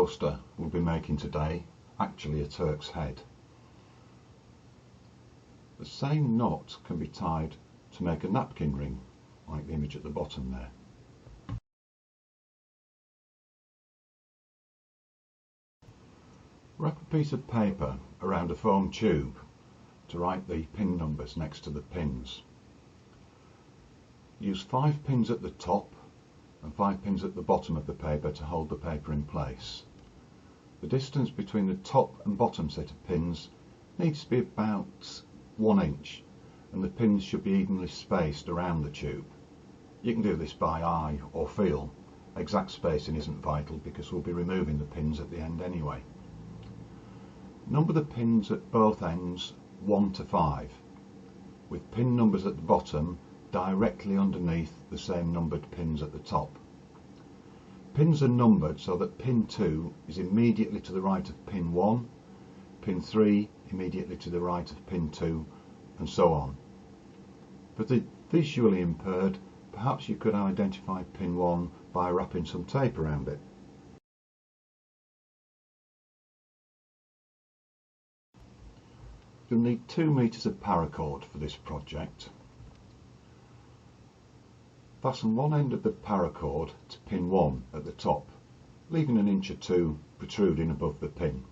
coaster we'll be making today, actually a Turk's head. The same knot can be tied to make a napkin ring, like the image at the bottom there. Wrap a piece of paper around a foam tube to write the pin numbers next to the pins. Use 5 pins at the top and 5 pins at the bottom of the paper to hold the paper in place. The distance between the top and bottom set of pins needs to be about 1 inch, and the pins should be evenly spaced around the tube. You can do this by eye or feel. Exact spacing isn't vital because we'll be removing the pins at the end anyway. Number the pins at both ends 1 to 5, with pin numbers at the bottom directly underneath the same numbered pins at the top. Pins are numbered so that pin 2 is immediately to the right of pin 1, pin 3 immediately to the right of pin 2, and so on. For the visually impaired, perhaps you could identify pin 1 by wrapping some tape around it. You'll need 2 meters of paracord for this project. Fasten one end of the paracord to pin 1 at the top, leaving 1 inch or 2 protruding above the pin.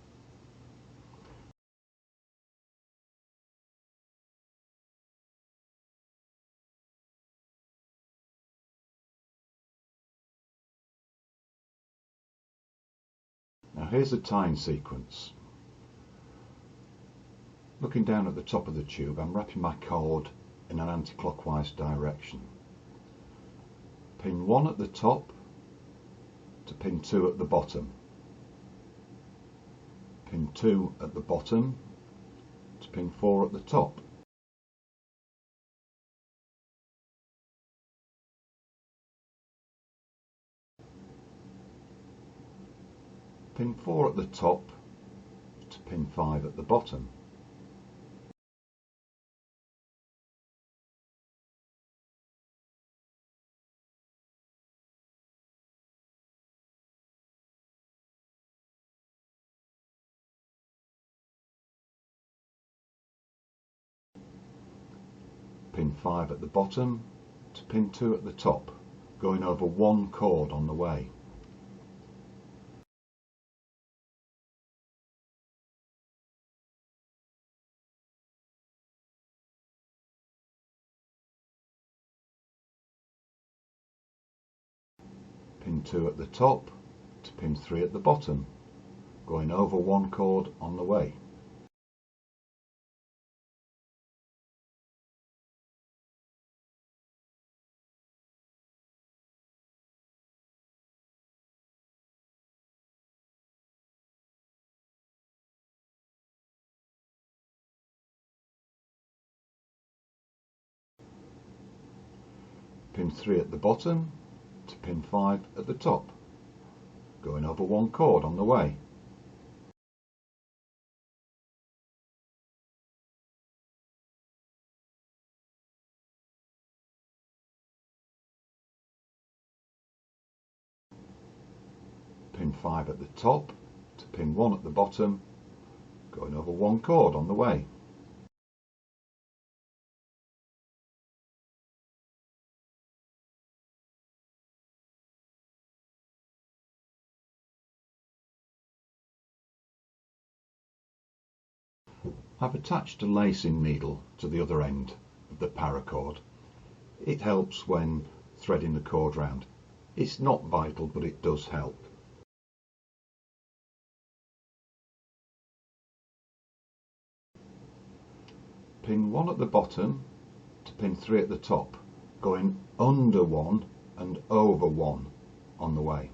Now here's the tying sequence. Looking down at the top of the tube, I'm wrapping my cord in an anti-clockwise direction. Pin 1 at the top to pin 2 at the bottom. Pin 2 at the bottom to pin 4 at the top. Pin 4 at the top to pin 5 at the bottom. Pin 5 at the bottom to pin 2 at the top, going over 1 cord on the way. Pin 2 at the top to pin 3 at the bottom, going over 1 cord on the way. Pin 3 at the bottom to pin 5 at the top, going over 1 cord on the way. Pin 5 at the top to pin 1 at the bottom, going over 1 cord on the way. I've attached a lacing needle to the other end of the paracord. It helps when threading the cord round. It's not vital, but it does help. Pin 1 at the bottom to pin 3 at the top, going under 1 and over 1 on the way.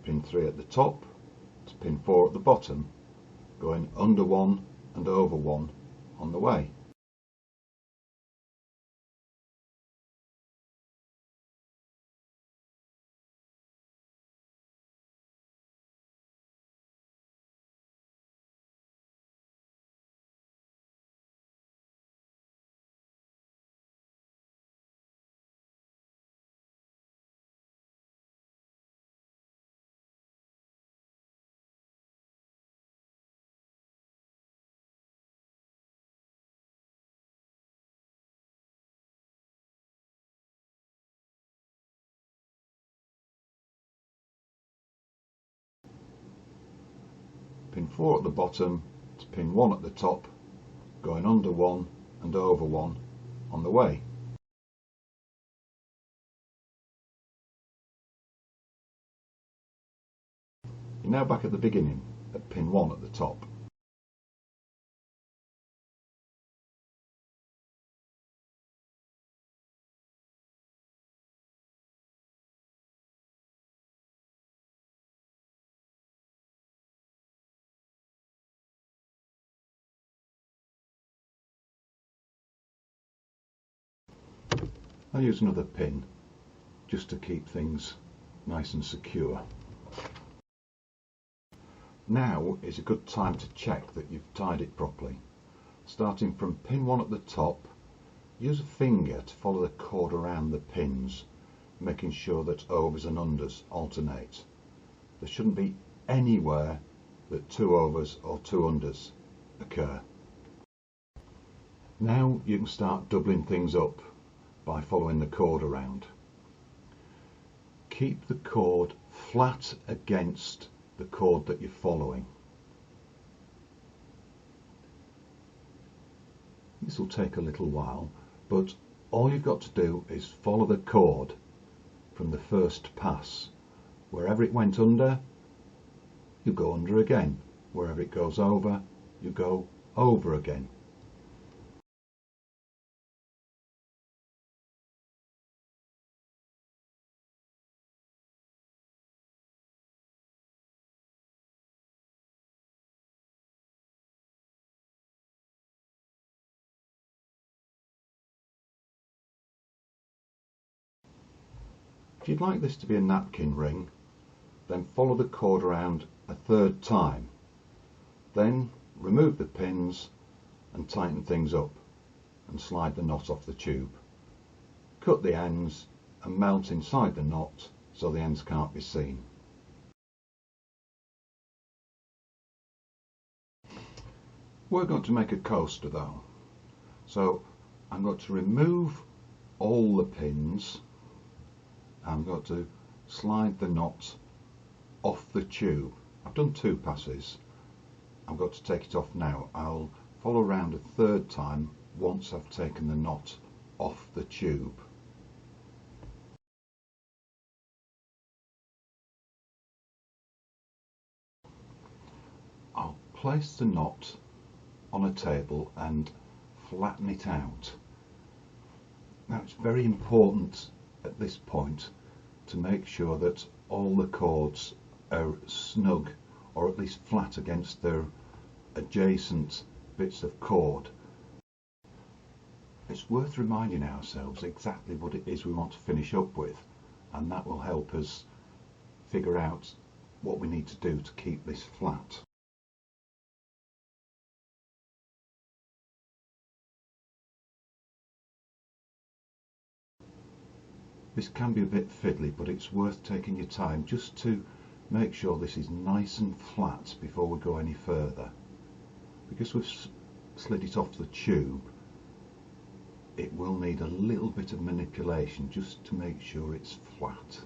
Pin 3 at the top to pin 4 at the bottom, going under 1 and over 1 on the way. Pin 4 at the bottom to pin 1 at the top, going under 1 and over 1 on the way. You're now back at the beginning at pin 1 at the top. I'll use another pin just to keep things nice and secure. Now is a good time to check that you've tied it properly. Starting from pin 1 at the top, use a finger to follow the cord around the pins, making sure that overs and unders alternate. There shouldn't be anywhere that 2 overs or 2 unders occur. Now you can start doubling things up by following the cord around. Keep the cord flat against the cord that you're following. This will take a little while, but all you've got to do is follow the cord from the first pass. Wherever it went under, you go under again. Wherever it goes over, you go over again. If you'd like this to be a napkin ring, then follow the cord around a 3rd time. Then remove the pins and tighten things up and slide the knot off the tube. Cut the ends and mount inside the knot so the ends can't be seen. We're going to make a coaster though, so I'm going to remove all the pins. I'm going to slide the knot off the tube. I've done 2 passes. I've got to take it off now. I'll follow around a 3rd time once I've taken the knot off the tube. I'll place the knot on a table and flatten it out. Now it's very important at this point to make sure that all the cords are snug, or at least flat against their adjacent bits of cord. It's worth reminding ourselves exactly what it is we want to finish up with, and that will help us figure out what we need to do to keep this flat. This can be a bit fiddly, but it's worth taking your time just to make sure this is nice and flat before we go any further. Because we've slid it off the tube, it will need a little bit of manipulation just to make sure it's flat.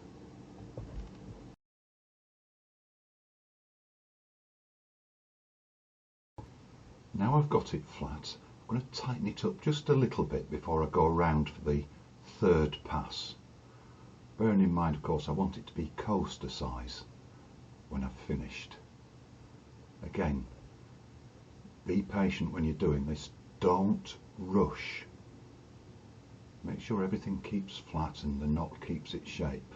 Now I've got it flat, I'm going to tighten it up just a little bit before I go around for the 3rd pass. Bearing in mind, of course, I want it to be coaster size when I've finished. Again, be patient when you're doing this, don't rush. Make sure everything keeps flat and the knot keeps its shape.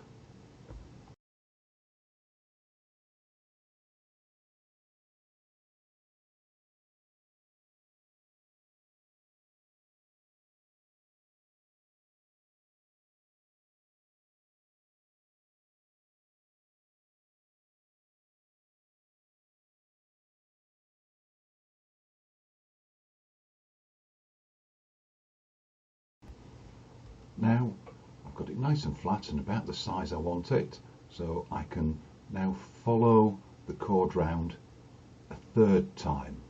Now I've got it nice and flat and about the size I want it, so I can now follow the cord round a third time.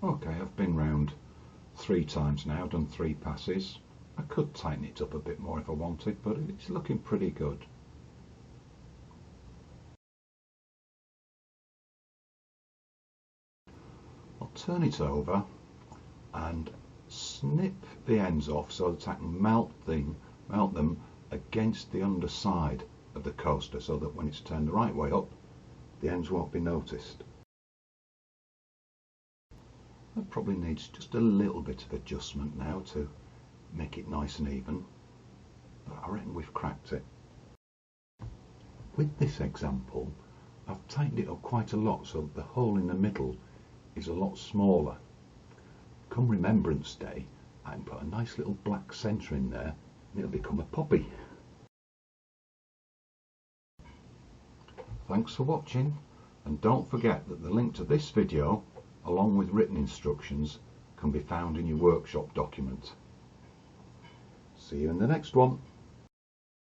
Okay, I've been round 3 times now, done 3 passes. I could tighten it up a bit more if I wanted, but it's looking pretty good. I'll turn it over and snip the ends off so that I can melt them against the underside of the coaster, so that when it's turned the right way up, the ends won't be noticed. That probably needs just a little bit of adjustment now to make it nice and even, but I reckon we've cracked it. With this example, I've tightened it up quite a lot so that the hole in the middle is a lot smaller. Come Remembrance Day, I can put a nice little black centre in there and it'll become a poppy. Thanks for watching, and don't forget that the link to this video, along with written instructions, can be found in your workshop document. See you in the next one.